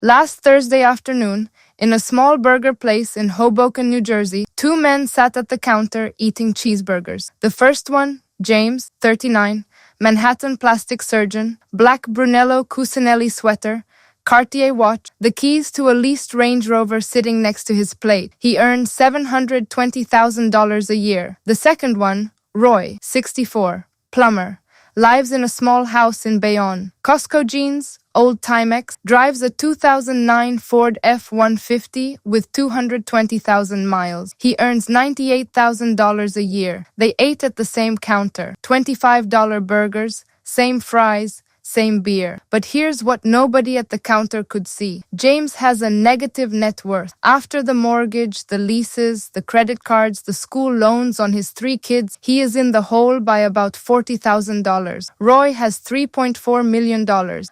Last Thursday afternoon, in a small burger place in Hoboken, New Jersey, two men sat at the counter eating cheeseburgers. The first one, James, 39, Manhattan plastic surgeon, black Brunello Cucinelli sweater, Cartier watch, the keys to a leased Range Rover sitting next to his plate. He earned $720,000 a year. The second one, Roy, 64, plumber, lives in a small house in Bayonne. Costco jeans, old Timex, drives a 2009 Ford F-150 with 220,000 miles. He earns $98,000 a year. They ate at the same counter. $25 burgers, same fries, same beer. But here's what nobody at the counter could see. James has a negative net worth. After the mortgage, the leases, the credit cards, the school loans on his 3 kids, he is in the hole by about $40,000. Roy has $3.4 million.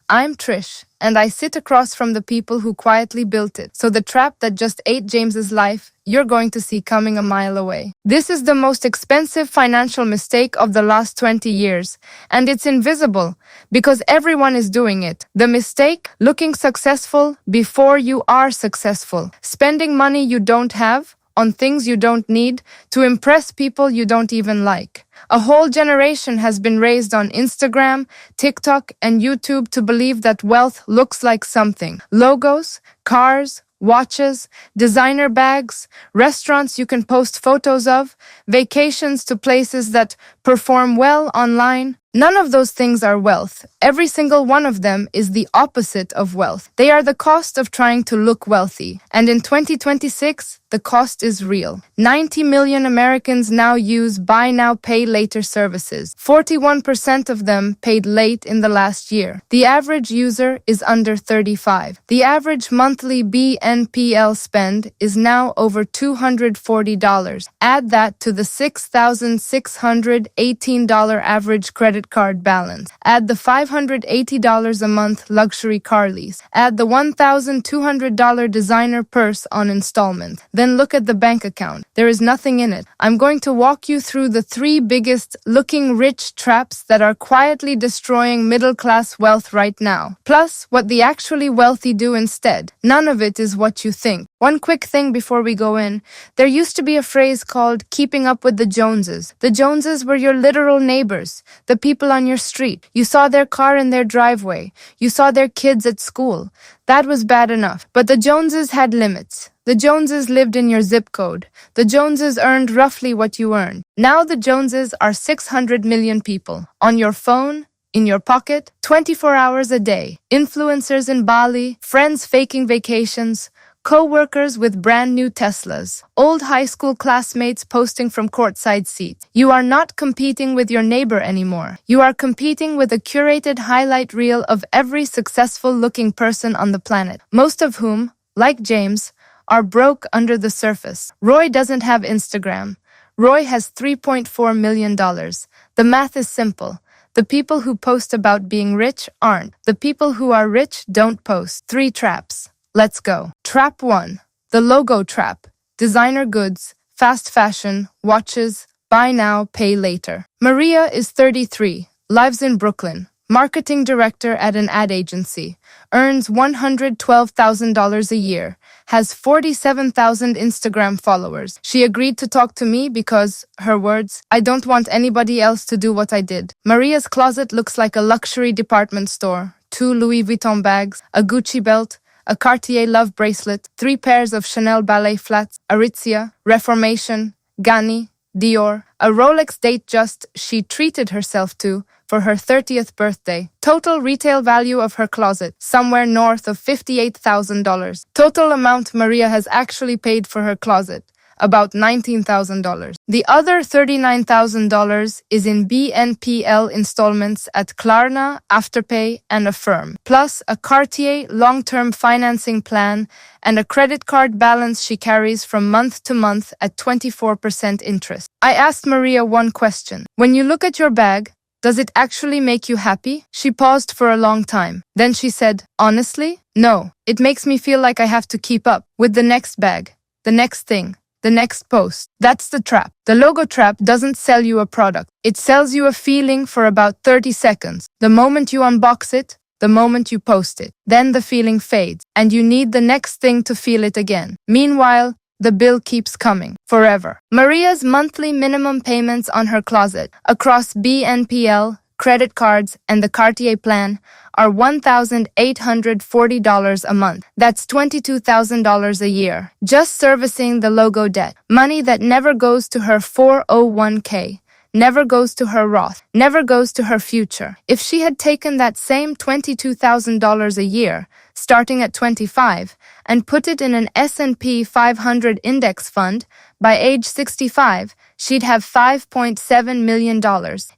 I'm Trish, and I sit across from the people who quietly built it. So the trap that just ate James's life, you're going to see coming a mile away. This is the most expensive financial mistake of the last 20 years, and it's invisible because everyone is doing it. The mistake, looking successful before you are successful. Spending money you don't have on things you don't need to impress people you don't even like. A whole generation has been raised on Instagram, TikTok, and YouTube to believe that wealth looks like something. Logos, cars, watches, designer bags, restaurants you can post photos of, vacations to places that perform well online. None of those things are wealth. Every single one of them is the opposite of wealth. They are the cost of trying to look wealthy. And in 2026, the cost is real. 90 million Americans now use buy now, pay later services. 41% of them paid late in the last year. The average user is under 35. The average monthly BNPL spend is now over $240. Add that to the $6,618 average credit card balance. Add the $580 a month luxury car lease. Add the $1,200 designer purse on installment. Then look at the bank account. There is nothing in it. I'm going to walk you through the 3 biggest looking rich traps that are quietly destroying middle-class wealth right now. Plus, what the actually wealthy do instead. None of it is what you think. One quick thing before we go in. There used to be a phrase called keeping up with the Joneses. The Joneses were your literal neighbors, the people on your street. You saw their car in their driveway. You saw their kids at school. That was bad enough. But the Joneses had limits. The Joneses lived in your zip code. The Joneses earned roughly what you earned. Now the Joneses are 600 million people. On your phone, in your pocket, 24 hours a day. Influencers in Bali, friends faking vacations, co-workers with brand new Teslas, old high school classmates posting from courtside seats. You are not competing with your neighbor anymore. You are competing with a curated highlight reel of every successful-looking person on the planet, most of whom, like James, are broke under the surface. Roy doesn't have Instagram. Roy has $3.4 million. The math is simple. The people who post about being rich aren't. The people who are rich don't post. 3 traps. Let's go. Trap 1. The logo trap. Designer goods, fast fashion, watches, buy now, pay later. Maria is 33, lives in Brooklyn, marketing director at an ad agency, earns $112,000 a year, has 47,000 Instagram followers. She agreed to talk to me because, her words, I don't want anybody else to do what I did. Maria's closet looks like a luxury department store. 2 Louis Vuitton bags, a Gucci belt, a Cartier love bracelet, 3 pairs of Chanel ballet flats, Aritzia, Reformation, Ganni, Dior, a Rolex date she treated herself to for her 30th birthday. Total retail value of her closet, somewhere north of $58,000. Total amount Maria has actually paid for her closet, about $19,000. The other $39,000 is in BNPL installments at Klarna, Afterpay, and Affirm, plus a Cartier long-term financing plan and a credit card balance she carries from month to month at 24% interest. I asked Maria one question. When you look at your bag, does it actually make you happy? She paused for a long time. Then she said, honestly, no. It makes me feel like I have to keep up with the next bag, the next thing, the next post. That's the trap. The logo trap doesn't sell you a product. It sells you a feeling for about 30 seconds. The moment you unbox it, the moment you post it. Then the feeling fades, and you need the next thing to feel it again. Meanwhile, the bill keeps coming, forever. Maria's monthly minimum payments on her closet, across BNPL, credit cards, and the Cartier plan, are $1,840 a month. That's $22,000 a year, just servicing the logo debt. Money that never goes to her 401k. Never goes to her Roth, never goes to her future. If she had taken that same $22,000 a year, starting at 25, and put it in an S&P 500 index fund, by age 65, she'd have $5.7 million.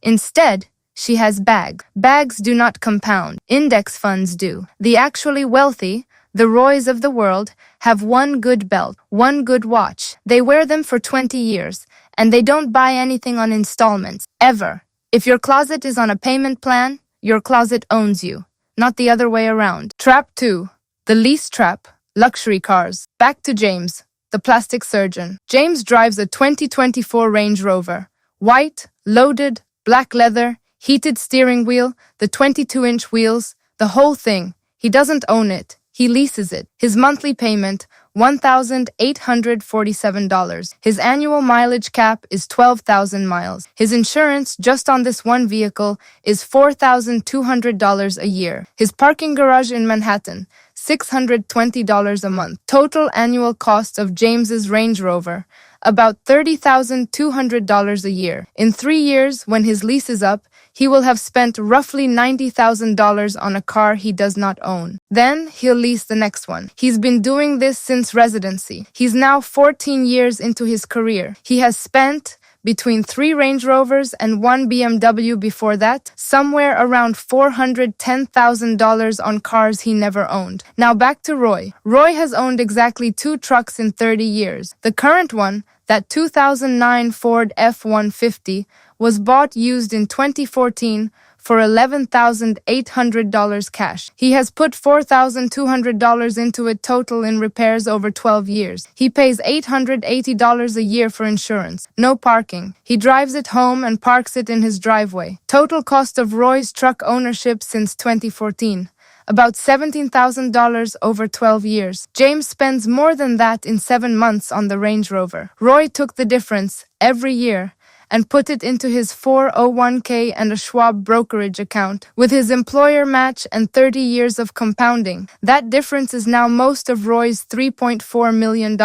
Instead, she has bags. Bags do not compound. Index funds do. The actually wealthy, the Roys of the world, have one good belt, one good watch. They wear them for 20 years, and they don't buy anything on installments, ever. If your closet is on a payment plan, your closet owns you, not the other way around. Trap 2. The lease trap. Luxury cars. Back to James, the plastic surgeon. James drives a 2024 Range Rover. White, loaded, black leather, heated steering wheel, the 22-inch wheels, the whole thing. He doesn't own it. He leases it. His monthly payment, $1,847. His annual mileage cap is 12,000 miles. His insurance just on this one vehicle is $4,200 a year. His parking garage in Manhattan, $620 a month. Total annual cost of James's Range Rover, about $30,200 a year. In 3 years, when his lease is up, he will have spent roughly $90,000 on a car he does not own. Then he'll lease the next one. He's been doing this since residency. He's now 14 years into his career. He has spent, between 3 Range Rovers and 1 BMW before that, somewhere around $410,000 on cars he never owned. Now back to Roy. Roy has owned exactly 2 trucks in 30 years. The current one, that 2009 Ford F-150, was bought used in 2014 for $11,800 cash. He has put $4,200 into it total in repairs over 12 years. He pays $880 a year for insurance. No parking. He drives it home and parks it in his driveway. Total cost of Roy's truck ownership since 2014. About $17,000 over 12 years. James spends more than that in 7 months on the Range Rover. Roy took the difference every year and put it into his 401k and a Schwab brokerage account. With his employer match and 30 years of compounding, that difference is now most of Roy's $3.4 million.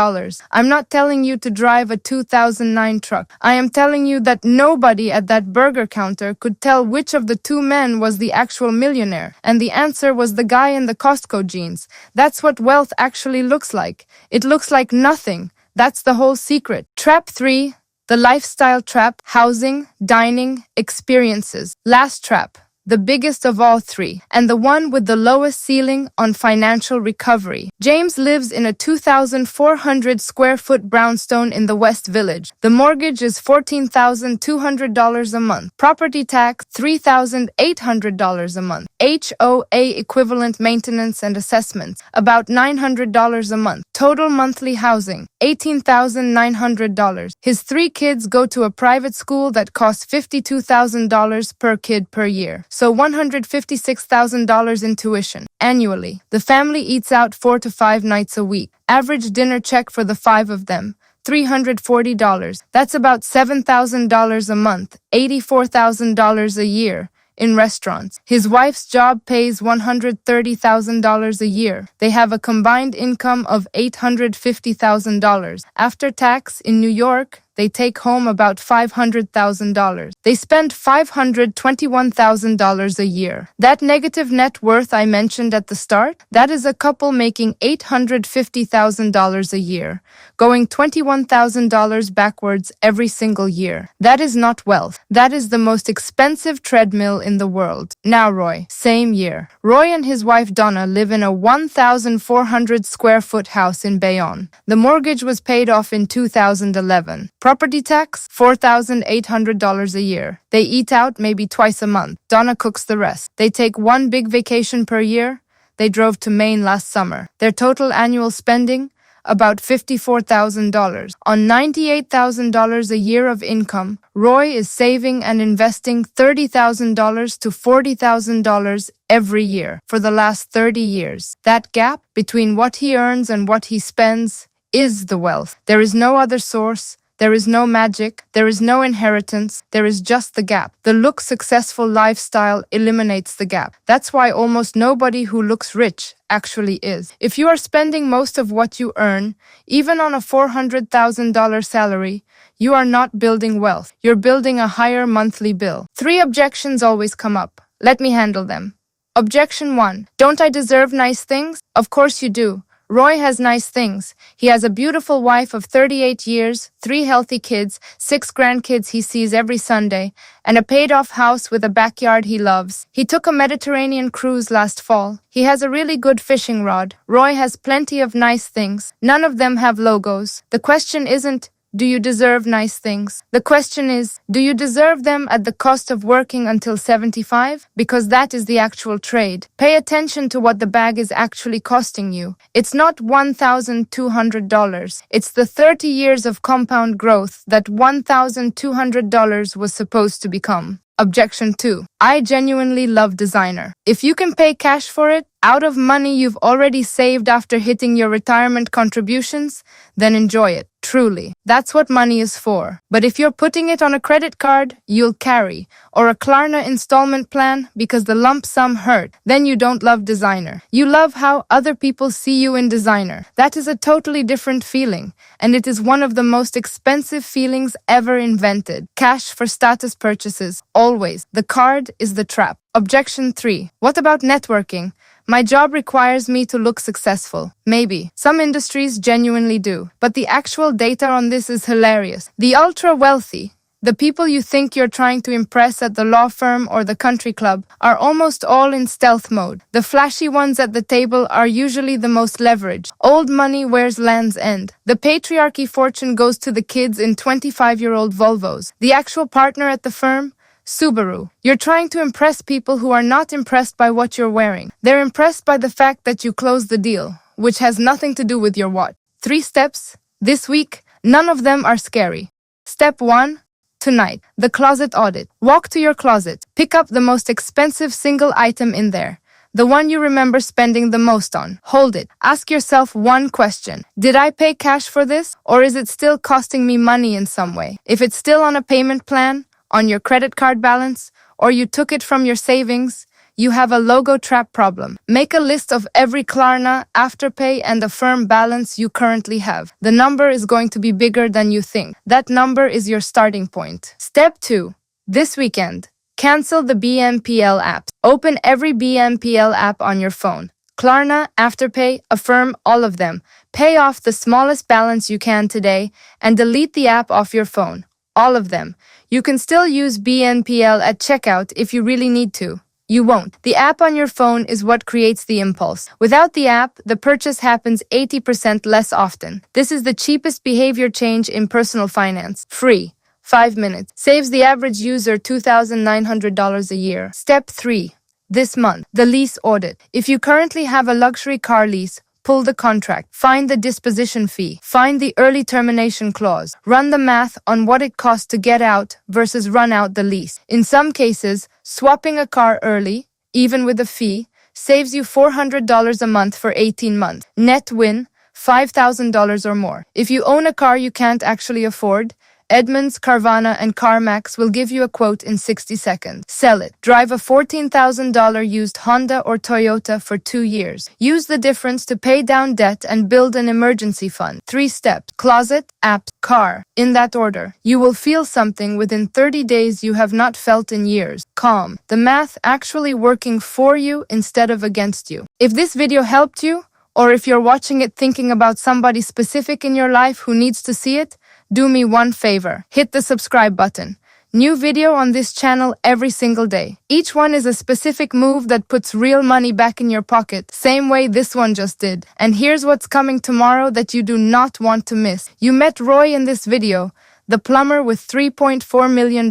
I'm not telling you to drive a 2009 truck. I am telling you that nobody at that burger counter could tell which of the 2 men was the actual millionaire, and the answer was the guy in the Costco jeans. That's what wealth actually looks like. It looks like nothing. That's the whole secret. Trap 3. The lifestyle trap, housing, dining, experiences. Last trap, the biggest of all 3, and the one with the lowest ceiling on financial recovery. James lives in a 2,400 square foot brownstone in the West Village. The mortgage is $14,200 a month. Property tax, $3,800 a month. HOA equivalent maintenance and assessments, about $900 a month. Total monthly housing, $18,900. His 3 kids go to a private school that costs $52,000 per kid per year, so $156,000 in tuition. Annually, the family eats out 4 to 5 nights a week. Average dinner check for the 5 of them, $340. That's about $7,000 a month, $84,000 a year. In restaurants. His wife's job pays $130,000 a year. They have a combined income of $850,000. After tax, in New York, they take home about $500,000. They spend $521,000 a year. That negative net worth I mentioned at the start, that is a couple making $850,000 a year, going $21,000 backwards every single year. That is not wealth. That is the most expensive treadmill in the world. Now Roy, same year. Roy and his wife Donna live in a 1,400 square foot house in Bayonne. The mortgage was paid off in 2011. Property tax, $4,800 a year. They eat out maybe twice a month. Donna cooks the rest. They take 1 big vacation per year. They drove to Maine last summer. Their total annual spending, about $54,000. On $98,000 a year of income, Roy is saving and investing $30,000 to $40,000 every year for the last 30 years. That gap between what he earns and what he spends is the wealth. There is no other source. There is no magic, there is no inheritance, there is just the gap. The look successful lifestyle eliminates the gap. That's why almost nobody who looks rich actually is. If you are spending most of what you earn, even on a $400,000 salary, you are not building wealth. You're building a higher monthly bill. 3 objections always come up. Let me handle them. Objection 1. Don't I deserve nice things? Of course you do. Roy has nice things. He has a beautiful wife of 38 years, 3 healthy kids, 6 grandkids he sees every Sunday, and a paid-off house with a backyard he loves. He took a Mediterranean cruise last fall. He has a really good fishing rod. Roy has plenty of nice things. None of them have logos. The question isn't, do you deserve nice things? The question is, do you deserve them at the cost of working until 75? Because that is the actual trade. Pay attention to what the bag is actually costing you. It's not $1,200. It's the 30 years of compound growth that $1,200 was supposed to become. Objection 2. I genuinely love designer. If you can pay cash for it, out of money you've already saved after hitting your retirement contributions, then enjoy it, truly. That's what money is for. But if you're putting it on a credit card, you'll carry, or a Klarna installment plan because the lump sum hurt, then you don't love designer. You love how other people see you in designer. That is a totally different feeling, and it is one of the most expensive feelings ever invented. Cash for status purchases, always. The card is the trap. Objection 3. What about networking? My job requires me to look successful. Maybe. Some industries genuinely do. But the actual data on this is hilarious. The ultra-wealthy, the people you think you're trying to impress at the law firm or the country club, are almost all in stealth mode. The flashy ones at the table are usually the most leveraged. Old money wears Land's End. The patriarchy fortune goes to the kids in 25-year-old Volvos. The actual partner at the firm? Subaru. You're trying to impress people who are not impressed by what you're wearing. They're impressed by the fact that you closed the deal, which has nothing to do with your what. 3 steps. This week, none of them are scary. Step 1. Tonight, the closet audit. Walk to your closet. Pick up the most expensive single item in there. The one you remember spending the most on. Hold it. Ask yourself one question. Did I pay cash for this? Or is it still costing me money in some way? If it's still on a payment plan, on your credit card balance, or you took it from your savings, you have a logo trap problem. Make a list of every Klarna, Afterpay, and the firm balance you currently have. The number is going to be bigger than you think. That number is your starting point. Step 2. This weekend, cancel the BNPL apps. Open every BNPL app on your phone. Klarna, Afterpay, Affirm, all of them. Pay off the smallest balance you can today and delete the app off your phone. All of them. You can still use BNPL at checkout if you really need to. You won't. The app on your phone is what creates the impulse. Without the app, the purchase happens 80% less often. This is the cheapest behavior change in personal finance. Free. 5 minutes. Saves the average user $2,900 a year. Step 3. This month, the lease audit. If you currently have a luxury car lease, pull the contract, find the disposition fee, find the early termination clause, run the math on what it costs to get out versus run out the lease. In some cases, swapping a car early, even with a fee, saves you $400 a month for 18 months. Net win, $5,000 or more. If you own a car you can't actually afford, Edmunds, Carvana, and CarMax will give you a quote in 60 seconds. Sell it. Drive a $14,000 used Honda or Toyota for 2 years. Use the difference to pay down debt and build an emergency fund. 3 steps. Closet, app, car. In that order. You will feel something within 30 days you have not felt in years. Calm. The math actually working for you instead of against you. If this video helped you, or if you're watching it thinking about somebody specific in your life who needs to see it, do me one favor. Hit the subscribe button. New video on this channel every single day. Each one is a specific move that puts real money back in your pocket, same way this one just did. And here's what's coming tomorrow that you do not want to miss. You met Roy in this video, the plumber with $3.4 million.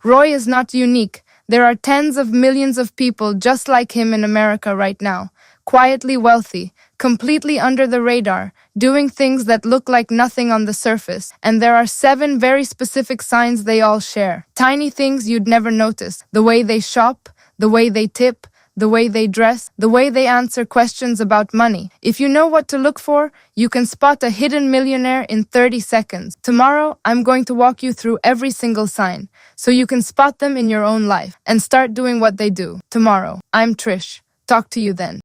Roy is not unique. There are tens of millions of people just like him in America right now. Quietly wealthy, completely under the radar, doing things that look like nothing on the surface. And there are 7 very specific signs they all share. Tiny things you'd never notice. The way they shop, the way they tip, the way they dress, the way they answer questions about money. If you know what to look for, you can spot a hidden millionaire in 30 seconds. Tomorrow, I'm going to walk you through every single sign, so you can spot them in your own life and start doing what they do. Tomorrow, I'm Trish. Talk to you then.